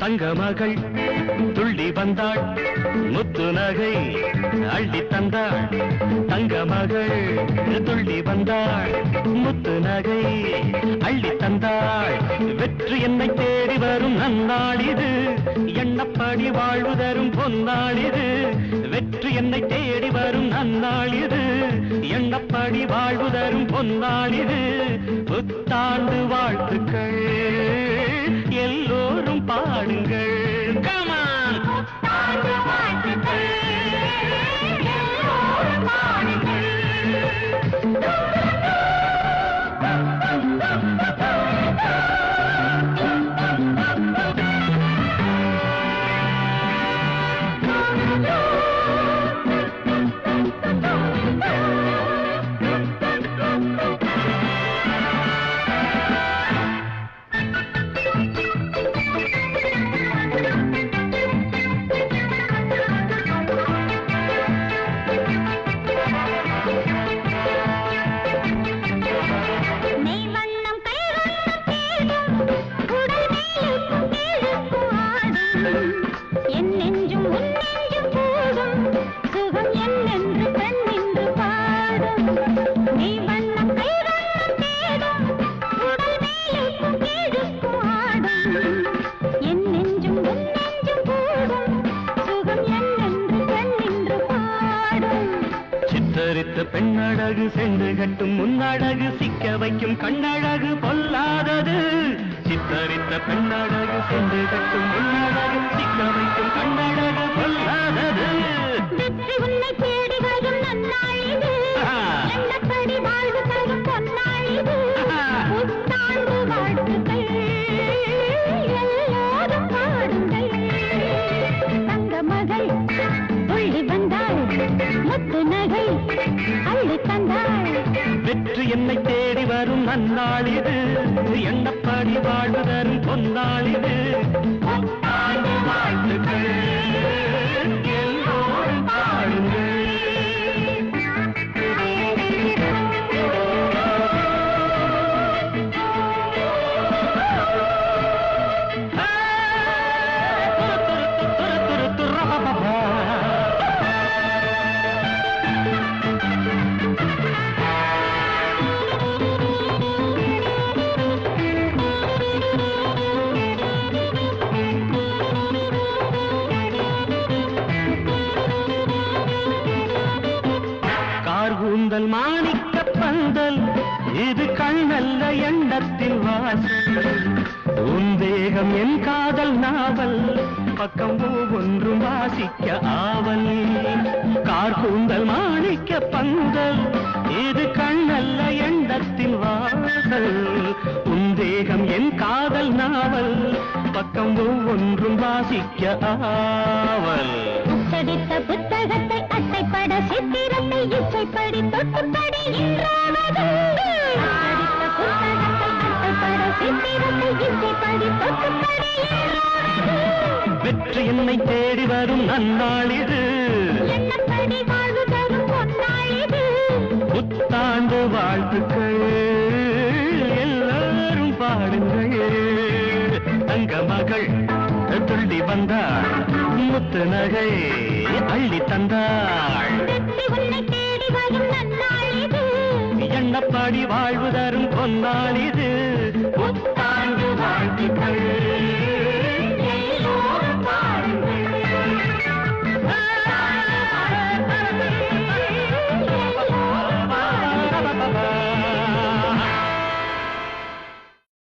தங்க மகள் துள்ளி வந்தாள் முத்து நகை அள்ளி தந்தாள் தங்க மகள் துள்ளி வந்தாள் முத்து நகை அள்ளி தந்தாள் வெற்றி என்னை தேடி வரும் நன்னாள் இது எண்ணப்படி வாழ்வு தரும் பொன்னாள் இது வெற்றி என்னை தேடி வரும் நன்னாள் இது எண்ணப்படி வாழ்வு தரும் பொன்னாள் இது புத்தாண்டு வாழ்த்துக்கள் எல்லோரும் பாடுங்கள் கமான் புத்தாண்டு வாழ்த்துக்கள் எல்லோரும் பாடுங்கள் பெண்ணழகு சென்று கட்டும் முன்னழகு சிக்க வைக்கும் கண்ணழகு பொல்லாதது சித்தரித்த பெண்ணழகு சென்று கட்டும் முன்னழகு சிக்க வைக்கும் கண்ணழகு பொல்லாதது வெற்றி உன்னை தேடி வரும் நன்னாள் இது எண்ணப்படி வாழ்வு தரும் பொன்னாள் இது புத்தாண்டு வாழ்த்துக்கள் எல்லாரும் பாடுங்கள் தங்க மகள் துள்ளி வந்தாள் முத்து நகை அள்ளி தந்தாள் வெற்றி என்னை தேடி வரும் நன்னாள் இது எண்ணப்படி வாழ்வு தரும் பொன்னாள் இது புத்தாண்டு வாழ்த்துக்கள் எல்லோரும் பாடுங்கள் மாணிக்க பந்தல் இது கண்ணல்ல எண்ணத்தில் வாசல் உன் தேகம் என் காதல் நாவல் பக்கம் ஒவ்வொன்றும் வாசிக்க ஆவல் கார்கூந்தல் மாணிக்க பந்தல் இது கண்ணல்ல எண்ணத்தில் வாசல் உன் தேகம் என் காதல் நாவல் பக்கம் ஒவ்வொன்றும் வாசிக்க ஆவல் அச்சடித்த புத்தகத்தை அட்டைப்பட சித்திரத்தை இச்சைப்படி தொட்டுப்படி என்றாவது அச்சடித்த புத்தகத்தை அட்டைப்பட சித்திரத்தை இச்சைப்படி தொட்டுப்படி என்றாவது வெற்றி என்னை தேடி வரும் நன்னாள் இது எண்ணப்படி வாழ்வு தரும் பொன்னாள் இது புத்தாண்டு வாழ்த்துக்கள் எல்லாரும் பாடுங்கள் தங்க மகள் துள்ளி வந்தாள் முத்து நகை அள்ளி தந்தாள் வெற்றி உன்னை தேடி வரும் நன்னாள் இது எண்ணப்படி வாழ்வு தரும் பொன்னாள் இது புத்தாண்டு வாழ்த்துக்கள்